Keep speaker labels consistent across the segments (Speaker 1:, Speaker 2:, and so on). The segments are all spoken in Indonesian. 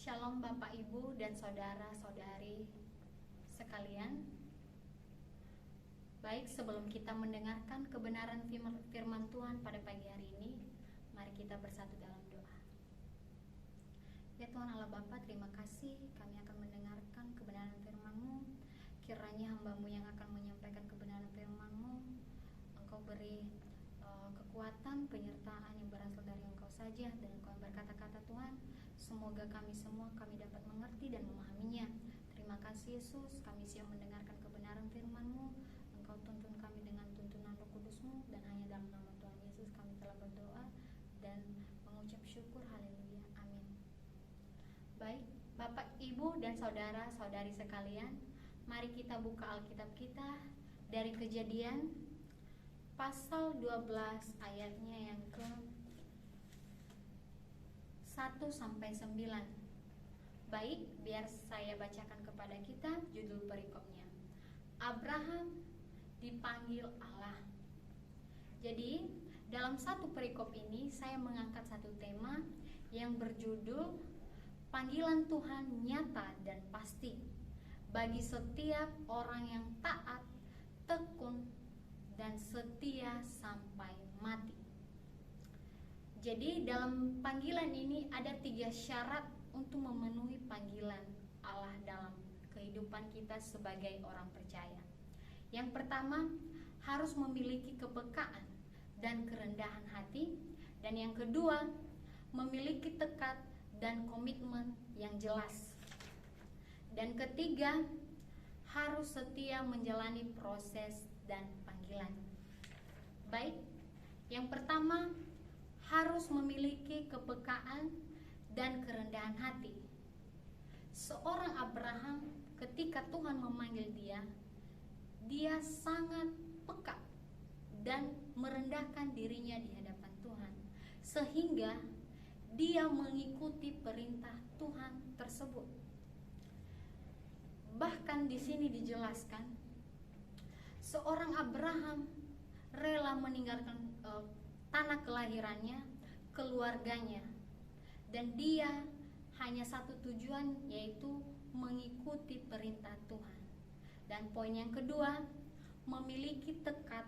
Speaker 1: Shalom Bapak Ibu dan saudara-saudari sekalian. Baik, sebelum kita mendengarkan kebenaran firman Tuhan pada pagi hari ini, mari kita bersatu dalam doa. Ya Tuhan Allah Bapa, terima kasih kami akan mendengarkan kebenaran firman-Mu. Kiranya hamba-Mu yang akan menyampaikan kebenaran firman-Mu, Engkau beri kekuatan, penyertaan yang berasal dari Engkau saja, dan Engkau yang berkata-kata Tuhan, semoga kami dapat mengerti dan memahaminya. Terima kasih Yesus, kami siap mendengarkan kebenaran firman-Mu. Engkau tuntun kami dengan tuntunan Roh Kudus-Mu, dan hanya dalam nama Tuhan Yesus kami telah berdoa dan mengucap syukur. Haleluya, amin. Baik, Bapak, Ibu, dan saudara-saudari sekalian, mari kita buka Alkitab kita dari Kejadian pasal 12 ayatnya yang ke 1 sampai 9. Baik, biar saya bacakan kepada kita judul perikopnya. Abraham dipanggil Allah. Jadi, dalam satu perikop ini saya mengangkat satu tema yang berjudul panggilan Tuhan nyata dan pasti bagi setiap orang yang taat, tekun, dan setia sampai mati. Jadi dalam panggilan ini ada 3 syarat untuk memenuhi panggilan Allah dalam kehidupan kita sebagai orang percaya. Yang pertama, harus memiliki kepekaan dan kerendahan hati. Dan yang kedua, memiliki tekad dan komitmen yang jelas. Dan ketiga, harus setia menjalani proses dan panggilan. Baik, yang pertama, harus memiliki kepekaan dan kerendahan hati. Seorang Abraham ketika Tuhan memanggil dia sangat peka dan merendahkan dirinya di hadapan Tuhan, sehingga dia mengikuti perintah Tuhan tersebut. Bahkan di sini dijelaskan, seorang Abraham rela meninggalkan tanah kelahirannya, keluarganya, dan dia hanya satu tujuan, yaitu mengikuti perintah Tuhan. Dan poin yang kedua, memiliki tekad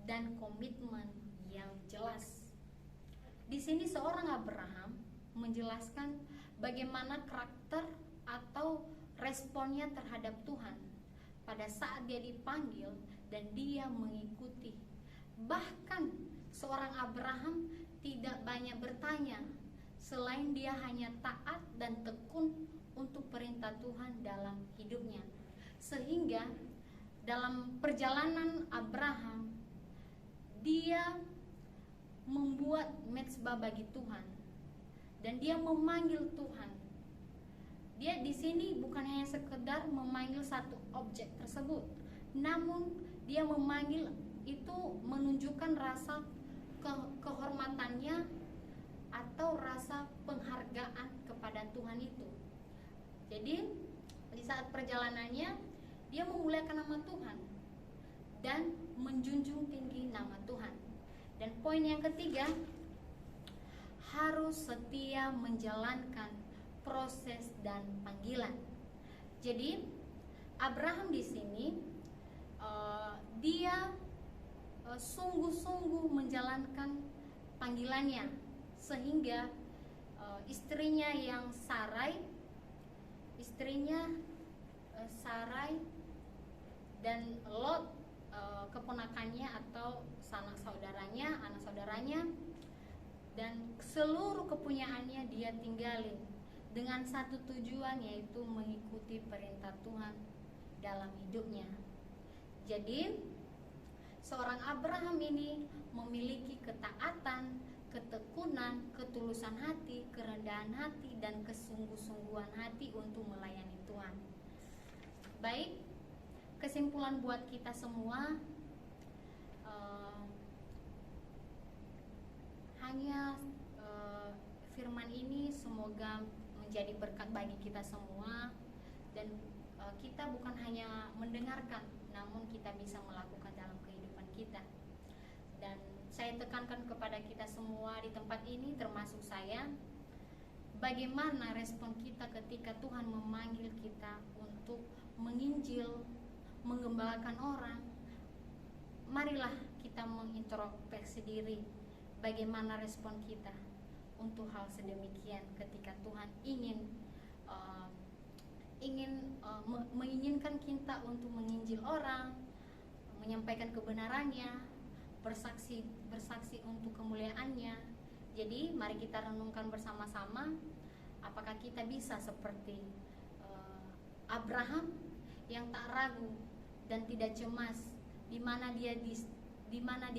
Speaker 1: dan komitmen yang jelas. Di sini seorang Abraham menjelaskan bagaimana karakter atau responnya terhadap Tuhan pada saat dia dipanggil dan dia mengikuti. Bahkan seorang Abraham tidak banyak bertanya, selain dia hanya taat dan tekun untuk perintah Tuhan dalam hidupnya. Sehingga dalam perjalanan Abraham, dia membuat mezbah bagi Tuhan dan dia memanggil Tuhan. Dia di sini bukan hanya sekedar memanggil satu objek tersebut, namun dia memanggil itu menunjukkan rasa kehormatannya atau rasa penghargaan kepada Tuhan itu. Jadi di saat perjalanannya dia memuliakan nama Tuhan dan menjunjung tinggi nama Tuhan. Dan poin yang ketiga, harus setia menjalankan proses dan panggilan. Jadi Abraham di sini dia sungguh-sungguh menjalankan panggilannya, sehingga istrinya Sarai dan Lot, keponakannya atau anak saudaranya, dan seluruh kepunyaannya dia tinggalin dengan satu tujuan, yaitu mengikuti perintah Tuhan dalam hidupnya. Jadi seorang Abraham ini memiliki ketaatan, ketekunan, ketulusan hati, kerendahan hati, dan kesungguh-sungguhan hati untuk melayani Tuhan. Baik, kesimpulan buat kita semua, firman ini semoga menjadi berkat bagi kita semua, dan kita bukan hanya mendengarkan, namun kita bisa melakukan dalam kehidupan kita. Dan saya tekankan kepada kita semua di tempat ini, termasuk saya, bagaimana respon kita ketika Tuhan memanggil kita untuk menginjil, menggembalakan orang. Marilah kita mengintrospeksi diri, bagaimana respon kita untuk hal sedemikian ketika Tuhan menginginkan kita untuk menginjil orang, menyampaikan kebenarannya, bersaksi untuk kemuliaannya. Jadi mari kita renungkan bersama-sama, apakah kita bisa seperti Abraham yang tak ragu dan tidak cemas di mana dia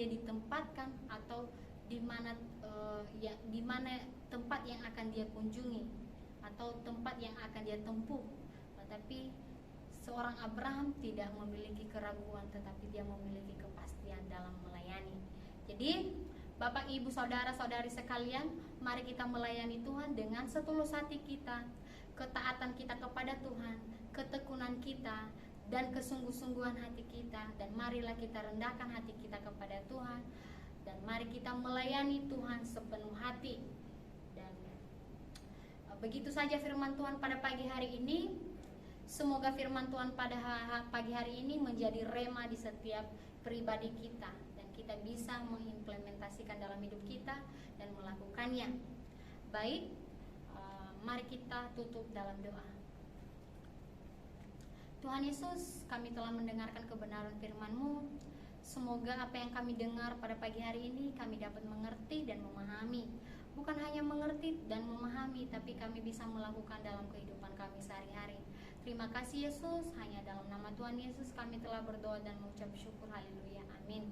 Speaker 1: ditempatkan, atau di mana tempat yang akan dia kunjungi atau tempat yang akan dia tempuh. Tetapi seorang Abraham tidak memiliki keraguan, tetapi dia memiliki kepastian dalam melayani. Jadi Bapak, Ibu, Saudara-saudari sekalian, mari kita melayani Tuhan dengan setulus hati kita, ketaatan kita kepada Tuhan, ketekunan kita, dan kesungguh-sungguhan hati kita. Dan marilah kita rendahkan hati kita kepada Tuhan, dan mari kita melayani Tuhan sepenuh hati. Dan begitu saja firman Tuhan pada pagi hari ini. Semoga firman Tuhan pada pagi hari ini menjadi rema di setiap pribadi kita, dan kita bisa mengimplementasikan dalam hidup kita dan melakukannya. Baik, mari kita tutup dalam doa. Tuhan Yesus, kami telah mendengarkan kebenaran firman-Mu. Semoga apa yang kami dengar pada pagi hari ini kami dapat mengerti dan memahami. Bukan hanya mengerti dan memahami, tapi kami bisa melakukan dalam kehidupan kami sehari-hari. Terima kasih Yesus, hanya dalam nama Tuhan Yesus kami telah berdoa dan mengucap syukur. Haleluya, amin.